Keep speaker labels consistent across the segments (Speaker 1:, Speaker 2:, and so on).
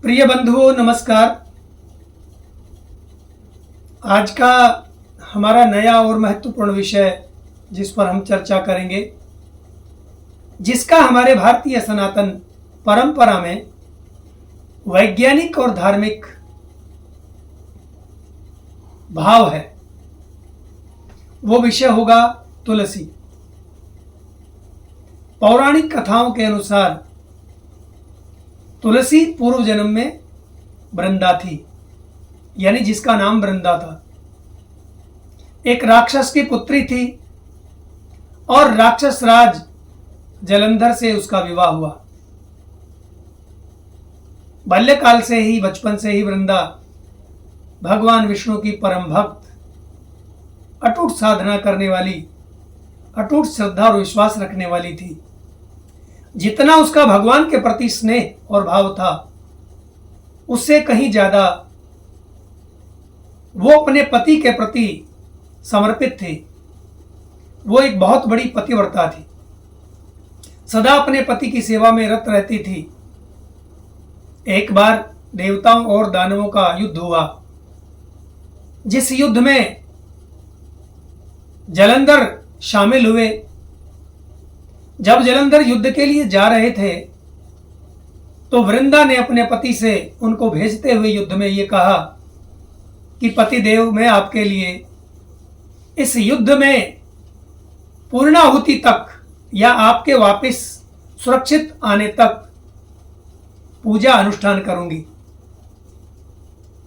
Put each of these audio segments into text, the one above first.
Speaker 1: प्रिय बंधुओं नमस्कार। आज का हमारा नया और महत्वपूर्ण विषय जिस पर हम चर्चा करेंगे, जिसका हमारे भारतीय सनातन परंपरा में वैज्ञानिक और धार्मिक भाव है, वो विषय होगा तुलसी। पौराणिक कथाओं के अनुसार तुलसी पूर्व जन्म में वृंदा थी, यानी जिसका नाम वृंदा था। एक राक्षस की पुत्री थी और राक्षस राज जलंधर से उसका विवाह हुआ। बाल्यकाल से ही, बचपन से ही वृंदा भगवान विष्णु की परम भक्त, अटूट साधना करने वाली, अटूट श्रद्धा और विश्वास रखने वाली थी। जितना उसका भगवान के प्रति स्नेह और भाव था, उससे कहीं ज्यादा वो अपने पति के प्रति समर्पित थी। वो एक बहुत बड़ी पतिव्रता थी, सदा अपने पति की सेवा में रत रहती थी। एक बार देवताओं और दानवों का युद्ध हुआ, जिस युद्ध में जलंधर शामिल हुए। जब जलंधर युद्ध के लिए जा रहे थे तो वृंदा ने अपने पति से उनको भेजते हुए युद्ध में ये कहा कि पतिदेव, मैं आपके लिए इस युद्ध में पूर्णाहुति तक या आपके वापस सुरक्षित आने तक पूजा अनुष्ठान करूंगी।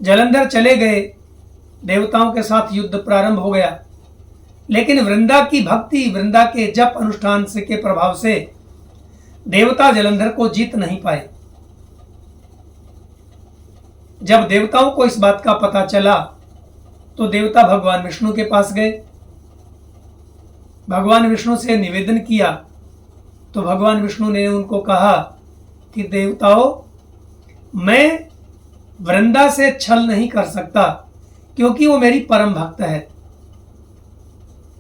Speaker 1: जलंधर चले गए, देवताओं के साथ युद्ध प्रारंभ हो गया, लेकिन वृंदा की भक्ति, वृंदा के जप अनुष्ठान से के प्रभाव से देवता जलंधर को जीत नहीं पाए। जब देवताओं को इस बात का पता चला तो देवता भगवान विष्णु के पास गए। भगवान विष्णु से निवेदन किया तो भगवान विष्णु ने उनको कहा कि देवताओं, मैं वृंदा से छल नहीं कर सकता, क्योंकि वो मेरी परम भक्त है।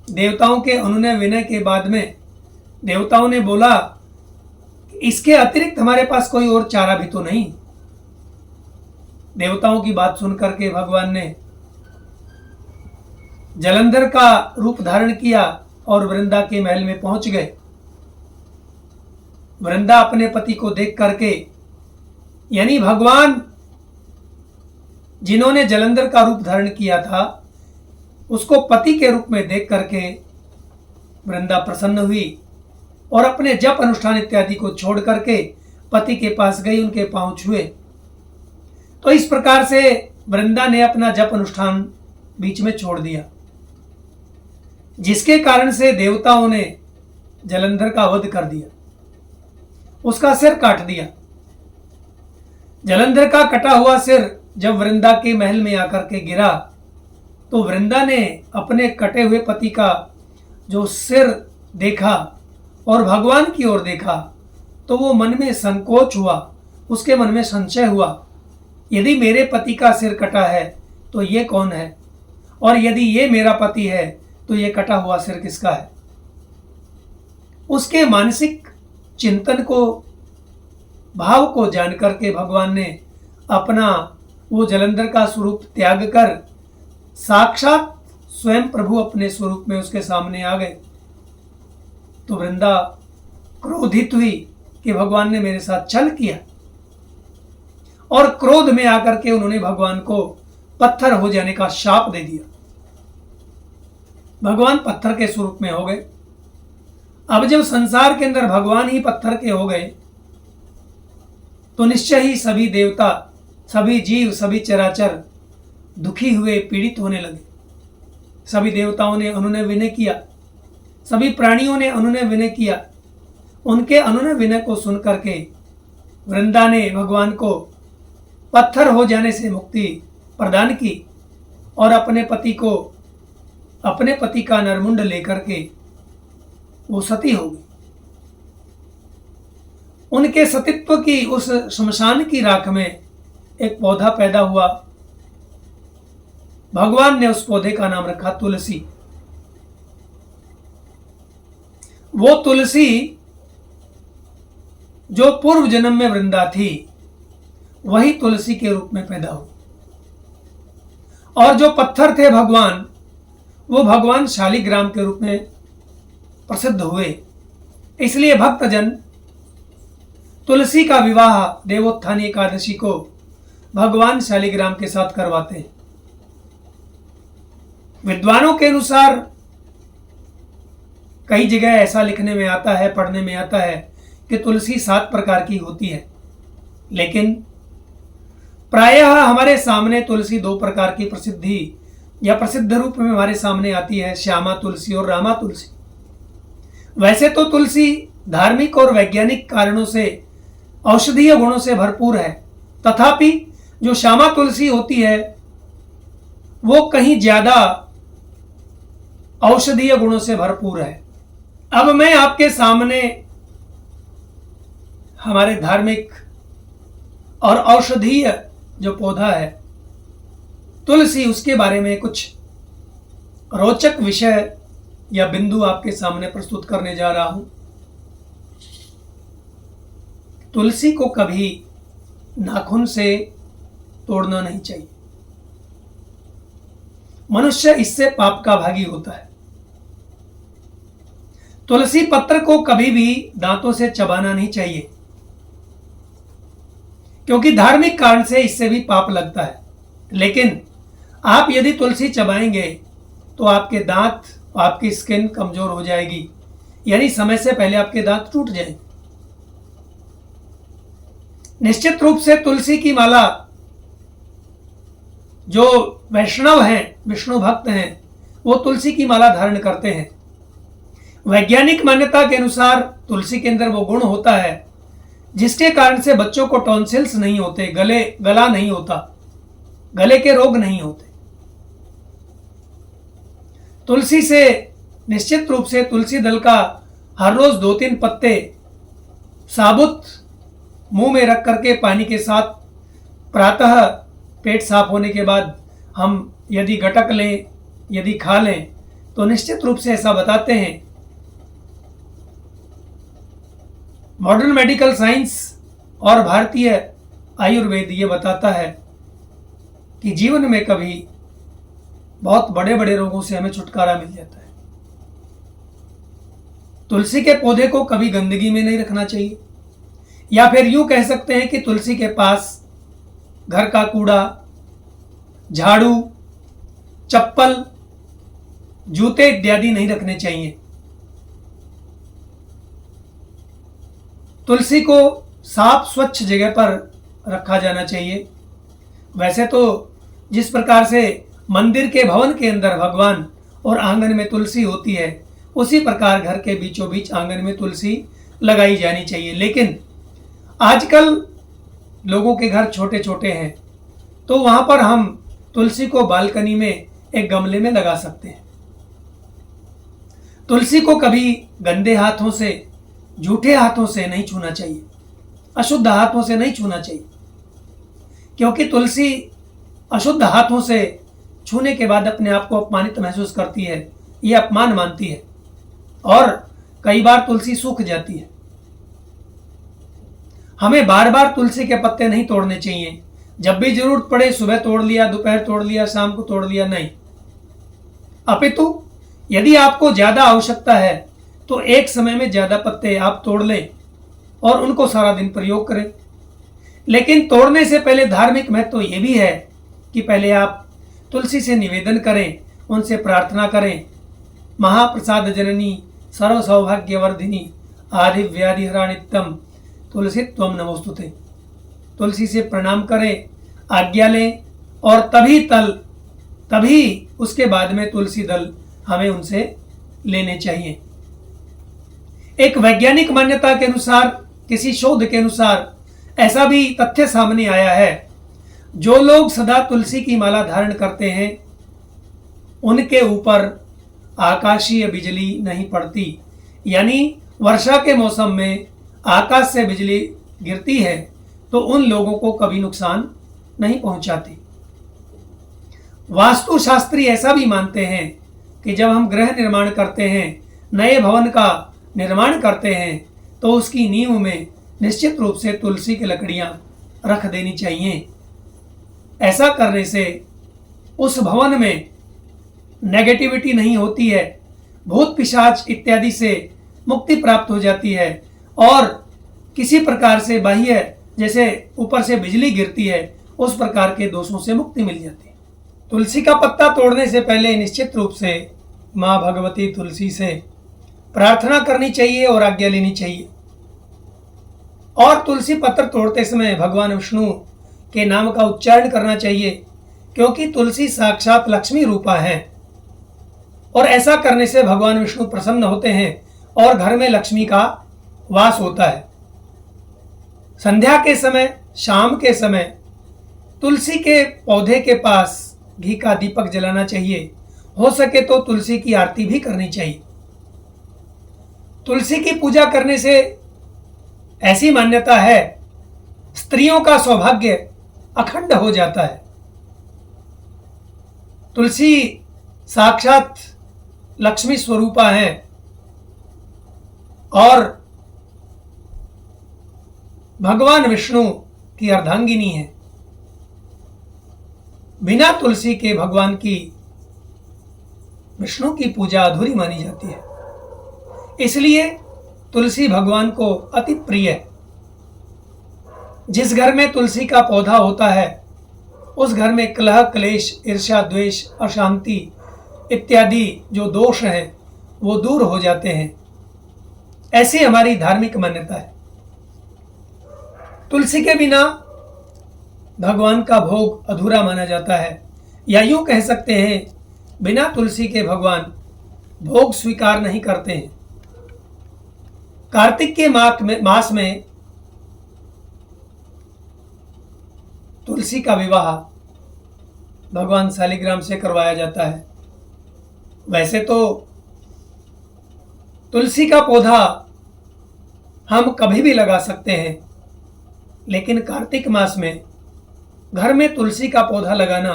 Speaker 1: देवताओं के अनुनय विनय के बाद में देवताओं ने बोला, इसके अतिरिक्त हमारे पास कोई और चारा भी तो नहीं। देवताओं की बात सुनकर के भगवान ने जलंधर का रूप धारण किया और वृंदा के महल में पहुंच गए। वृंदा अपने पति को देख करके, यानी भगवान जिन्होंने जलंधर का रूप धारण किया था, उसको पति के रूप में देख करके वृंदा प्रसन्न हुई और अपने जप अनुष्ठान इत्यादि को छोड़ करके पति के पास गई, उनके पांव छुए। तो इस प्रकार से वृंदा ने अपना जप अनुष्ठान बीच में छोड़ दिया, जिसके कारण से देवताओं ने जलंधर का वध कर दिया, उसका सिर काट दिया। जलंधर का कटा हुआ सिर जब वृंदा के महल में आकर के गिरा तो वृंदा ने अपने कटे हुए पति का जो सिर देखा और भगवान की ओर देखा तो वो मन में संकोच हुआ, उसके मन में संशय हुआ, यदि मेरे पति का सिर कटा है तो ये कौन है, और यदि ये मेरा पति है तो ये कटा हुआ सिर किसका है। उसके मानसिक चिंतन को, भाव को जान करके भगवान ने अपना वो जलंधर का स्वरूप त्याग कर साक्षात स्वयं प्रभु अपने स्वरूप में उसके सामने आ गए। तो वृंदा क्रोधित हुई कि भगवान ने मेरे साथ छल किया, और क्रोध में आकर के उन्होंने भगवान को पत्थर हो जाने का शाप दे दिया। भगवान पत्थर के स्वरूप में हो गए। अब जब संसार के अंदर भगवान ही पत्थर के हो गए तो निश्चय ही सभी देवता, सभी जीव, सभी चराचर दुखी हुए, पीड़ित होने लगे। सभी देवताओं ने अनुनय विनय किया, सभी प्राणियों ने अनुनय विनय किया। उनके अनुनय विनय को सुन करके वृंदा ने भगवान को पत्थर हो जाने से मुक्ति प्रदान की और अपने पति का नरमुंड लेकर के वो सती हो गई। उनके सतीत्व की उस श्मशान की राख में एक पौधा पैदा हुआ। भगवान ने उस पौधे का नाम रखा तुलसी। वो तुलसी जो पूर्व जन्म में वृंदा थी, वही तुलसी के रूप में पैदा हुई। और जो पत्थर थे भगवान, वो भगवान शालिग्राम के रूप में प्रसिद्ध हुए। इसलिए भक्तजन तुलसी का विवाह देवोत्थानी एकादशी को भगवान शालिग्राम के साथ करवाते हैं। विद्वानों के अनुसार कई जगह ऐसा लिखने में आता है, पढ़ने में आता है कि तुलसी 7 प्रकार की होती है, लेकिन प्रायः हमारे सामने तुलसी 2 प्रकार की प्रसिद्धि या प्रसिद्ध रूप में हमारे सामने आती है, श्यामा तुलसी और रामा तुलसी। वैसे तो तुलसी धार्मिक और वैज्ञानिक कारणों से औषधीय गुणों से भरपूर है, तथापि जो श्यामा तुलसी होती है वो कहीं ज्यादा औषधीय गुणों से भरपूर है। अब मैं आपके सामने हमारे धार्मिक और औषधीय जो पौधा है तुलसी, उसके बारे में कुछ रोचक विषय या बिंदु आपके सामने प्रस्तुत करने जा रहा हूं। तुलसी को कभी नाखून से तोड़ना नहीं चाहिए। मनुष्य इससे पाप का भागी होता है। तुलसी पत्र को कभी भी दांतों से चबाना नहीं चाहिए, क्योंकि धार्मिक कारण से इससे भी पाप लगता है। लेकिन आप यदि तुलसी चबाएंगे तो आपके दांत, आपकी स्किन कमजोर हो जाएगी, यानी समय से पहले आपके दांत टूट जाएंगे। निश्चित रूप से तुलसी की माला जो वैष्णव हैं, विष्णु भक्त हैं, वो तुलसी की माला धारण करते हैं। वैज्ञानिक मान्यता के अनुसार तुलसी के अंदर वो गुण होता है जिसके कारण से बच्चों को टॉन्सिल्स नहीं होते, गला नहीं होता, गले के रोग नहीं होते। तुलसी से निश्चित रूप से तुलसी दल का हर रोज 2-3 पत्ते साबुत मुंह में रख करके पानी के साथ प्रातः पेट साफ होने के बाद हम यदि गटक लें, यदि खा लें, तो निश्चित रूप से ऐसा बताते हैं मॉडर्न मेडिकल साइंस और भारतीय आयुर्वेद ये बताता है कि जीवन में कभी बहुत बड़े बड़े रोगों से हमें छुटकारा मिल जाता है। तुलसी के पौधे को कभी गंदगी में नहीं रखना चाहिए, या फिर यूं कह सकते हैं कि तुलसी के पास घर का कूड़ा, झाड़ू, चप्पल, जूते इत्यादि नहीं रखने चाहिए। तुलसी को साफ स्वच्छ जगह पर रखा जाना चाहिए। वैसे तो जिस प्रकार से मंदिर के भवन के अंदर भगवान और आंगन में तुलसी होती है, उसी प्रकार घर के बीचों बीच आंगन में तुलसी लगाई जानी चाहिए। लेकिन आजकल लोगों के घर छोटे छोटे हैं, तो वहां पर हम तुलसी को बालकनी में एक गमले में लगा सकते हैं। तुलसी को कभी गंदे हाथों से, झूठे हाथों से नहीं छूना चाहिए, अशुद्ध हाथों से नहीं छूना चाहिए, क्योंकि तुलसी अशुद्ध हाथों से छूने के बाद अपने आप को अपमानित महसूस करती है, ये अपमान मानती है और कई बार तुलसी सूख जाती है। हमें बार बार तुलसी के पत्ते नहीं तोड़ने चाहिए। जब भी जरूरत पड़े सुबह तोड़ लिया, दोपहर तोड़ लिया, शाम को तोड़ लिया, नहीं। अपितु यदि आपको ज्यादा आवश्यकता है तो एक समय में ज्यादा पत्ते आप तोड़ लें और उनको सारा दिन प्रयोग करें। लेकिन तोड़ने से पहले धार्मिक महत्व ये भी है कि पहले आप तुलसी से निवेदन करें, उनसे प्रार्थना करें, महाप्रसाद जननी सर्व सौभाग्यवर्धिनी आदि व्याधि हरा नित्यम तुलसी त्वम नमोस्तुते। तुलसी से प्रणाम करें, आज्ञा लें और तभी उसके बाद में तुलसी दल हमें उनसे लेने चाहिए। एक वैज्ञानिक मान्यता के अनुसार, किसी शोध के अनुसार ऐसा भी तथ्य सामने आया है, जो लोग सदा तुलसी की माला धारण करते हैं उनके ऊपर आकाशीय बिजली नहीं पड़ती। यानी वर्षा के मौसम में आकाश से बिजली गिरती है तो उन लोगों को कभी नुकसान नहीं पहुंचाती। वास्तुशास्त्री ऐसा भी मानते हैं कि जब हम गृह निर्माण करते हैं, नए भवन का निर्माण करते हैं, तो उसकी नींव में निश्चित रूप से तुलसी की लकड़ियां रख देनी चाहिए। ऐसा करने से उस भवन में नेगेटिविटी नहीं होती है, भूत पिशाच इत्यादि से मुक्ति प्राप्त हो जाती है और किसी प्रकार से बाह्य जैसे ऊपर से बिजली गिरती है उस प्रकार के दोषों से मुक्ति मिल जाती है। तुलसी का पत्ता तोड़ने से पहले निश्चित रूप से माँ भगवती तुलसी से प्रार्थना करनी चाहिए और आज्ञा लेनी चाहिए। और तुलसी पत्र तोड़ते समय भगवान विष्णु के नाम का उच्चारण करना चाहिए, क्योंकि तुलसी साक्षात लक्ष्मी रूपा है और ऐसा करने से भगवान विष्णु प्रसन्न होते हैं और घर में लक्ष्मी का वास होता है। संध्या के समय, शाम के समय तुलसी के पौधे के पास घी का दीपक जलाना चाहिए। हो सके तो तुलसी की आरती भी करनी चाहिए। तुलसी की पूजा करने से ऐसी मान्यता है, स्त्रियों का सौभाग्य अखंड हो जाता है। तुलसी साक्षात लक्ष्मी स्वरूपा है और भगवान विष्णु की अर्धांगिनी है। बिना तुलसी के भगवान की, विष्णु की पूजा अधूरी मानी जाती है। इसलिए तुलसी भगवान को अति प्रिय है। जिस घर में तुलसी का पौधा होता है उस घर में कलह, क्लेश, ईर्ष्या, द्वेष, अशांति इत्यादि जो दोष हैं वो दूर हो जाते हैं। ऐसी हमारी धार्मिक मान्यता है। तुलसी के बिना भगवान का भोग अधूरा माना जाता है, या यूं कह सकते हैं बिना तुलसी के भगवान भोग स्वीकार नहीं करते हैं। कार्तिक के मास में तुलसी का विवाह भगवान शालिग्राम से करवाया जाता है। वैसे तो तुलसी का पौधा हम कभी भी लगा सकते हैं, लेकिन कार्तिक मास में घर में तुलसी का पौधा लगाना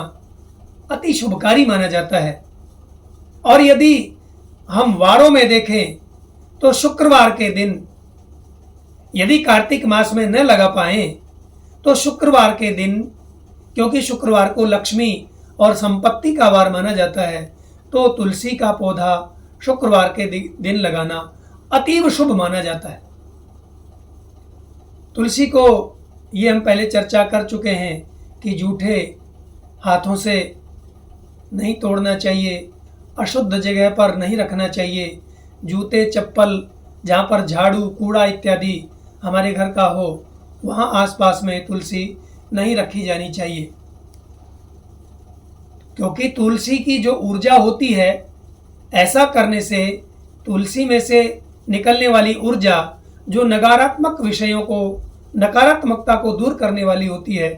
Speaker 1: अति शुभकारी माना जाता है। और यदि हम वारों में देखें तो शुक्रवार के दिन, यदि कार्तिक मास में न लगा पाए तो शुक्रवार के दिन, क्योंकि शुक्रवार को लक्ष्मी और संपत्ति का वार माना जाता है, तो तुलसी का पौधा शुक्रवार के दिन लगाना अतीव शुभ माना जाता है। तुलसी को ये हम पहले चर्चा कर चुके हैं कि जूठे हाथों से नहीं तोड़ना चाहिए, अशुद्ध जगह पर नहीं रखना चाहिए। जूते, चप्पल, जहाँ पर झाड़ू, कूड़ा इत्यादि हमारे घर का हो वहाँ आसपास में तुलसी नहीं रखी जानी चाहिए, क्योंकि तुलसी की जो ऊर्जा होती है, ऐसा करने से तुलसी में से निकलने वाली ऊर्जा जो नकारात्मक विषयों को, नकारात्मकता को दूर करने वाली होती है,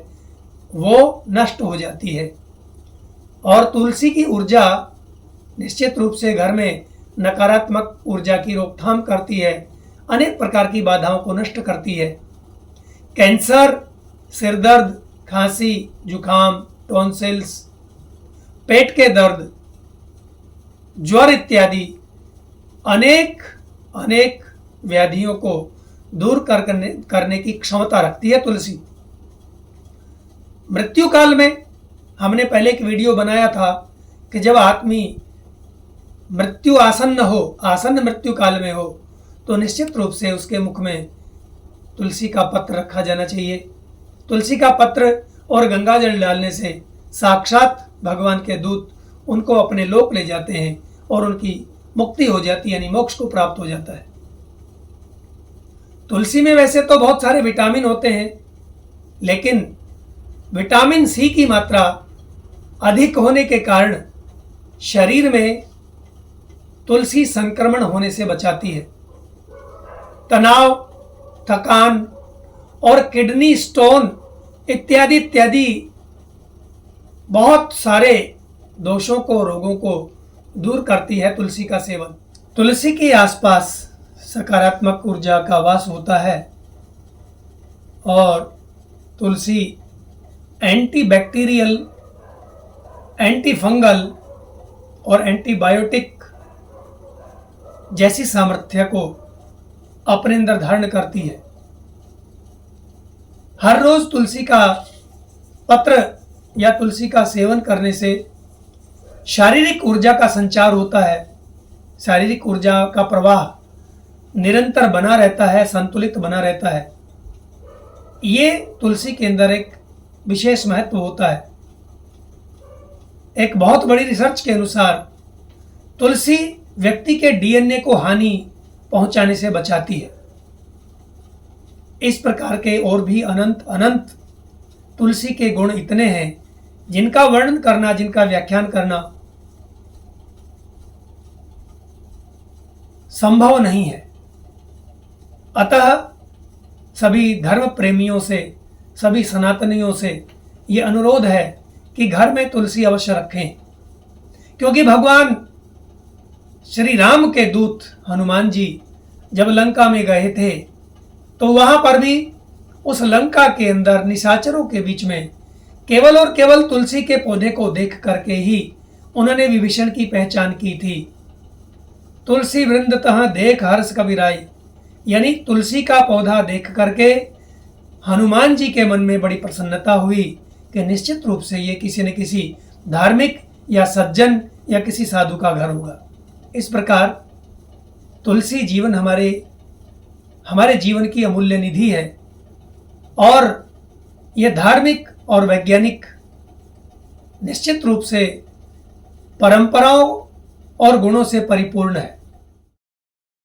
Speaker 1: वो नष्ट हो जाती है। और तुलसी की ऊर्जा निश्चित रूप से घर में नकारात्मक ऊर्जा की रोकथाम करती है, अनेक प्रकार की बाधाओं को नष्ट करती है। कैंसर, सिरदर्द, खांसी, जुखाम, टॉन्सिल्स, पेट के दर्द, ज्वर इत्यादि अनेक व्याधियों को दूर करने की क्षमता रखती है तुलसी। मृत्यु काल में हमने पहले एक वीडियो बनाया था कि जब आदमी मृत्यु आसन्न मृत्यु काल में हो तो निश्चित रूप से उसके मुख में तुलसी का पत्र रखा जाना चाहिए। तुलसी का पत्र और गंगा जल डालने से साक्षात भगवान के दूत उनको अपने लोक ले जाते हैं और उनकी मुक्ति हो जाती है, यानी मोक्ष को प्राप्त हो जाता है। तुलसी में वैसे तो बहुत सारे विटामिन होते हैं, लेकिन विटामिन सी की मात्रा अधिक होने के कारण शरीर में तुलसी संक्रमण होने से बचाती है। तनाव, थकान और किडनी स्टोन इत्यादि बहुत सारे दोषों को, रोगों को दूर करती है तुलसी का सेवन। तुलसी के आसपास सकारात्मक ऊर्जा का वास होता है और तुलसी एंटीबैक्टीरियल, एंटी फंगल और एंटीबायोटिक जैसी सामर्थ्य को अपने अंदर धारण करती है। हर रोज तुलसी का पत्र या तुलसी का सेवन करने से शारीरिक ऊर्जा का संचार होता है, शारीरिक ऊर्जा का प्रवाह निरंतर बना रहता है, संतुलित बना रहता है। ये तुलसी के अंदर एक विशेष महत्व होता है। एक बहुत बड़ी रिसर्च के अनुसार तुलसी व्यक्ति के डीएनए को हानि पहुंचाने से बचाती है। इस प्रकार के और भी अनंत अनंत तुलसी के गुण इतने हैं जिनका वर्णन करना, जिनका व्याख्यान करना संभव नहीं है। अतः सभी धर्म प्रेमियों से, सभी सनातनियों से ये अनुरोध है कि घर में तुलसी अवश्य रखें, क्योंकि भगवान श्री राम के दूत हनुमान जी जब लंका में गए थे तो वहां पर भी उस लंका के अंदर निशाचरों के बीच में केवल और केवल तुलसी के पौधे को देख करके ही उन्होंने विभीषण की पहचान की थी। तुलसी वृंद तह देख हर्ष कबीराई, यानी तुलसी का पौधा देख करके हनुमान जी के मन में बड़ी प्रसन्नता हुई कि निश्चित रूप से ये किसी न किसी धार्मिक या सज्जन या किसी साधु का घर होगा। इस प्रकार तुलसी जीवन हमारे जीवन की अमूल्य निधि है और यह धार्मिक और वैज्ञानिक निश्चित रूप से परंपराओं और गुणों से परिपूर्ण है।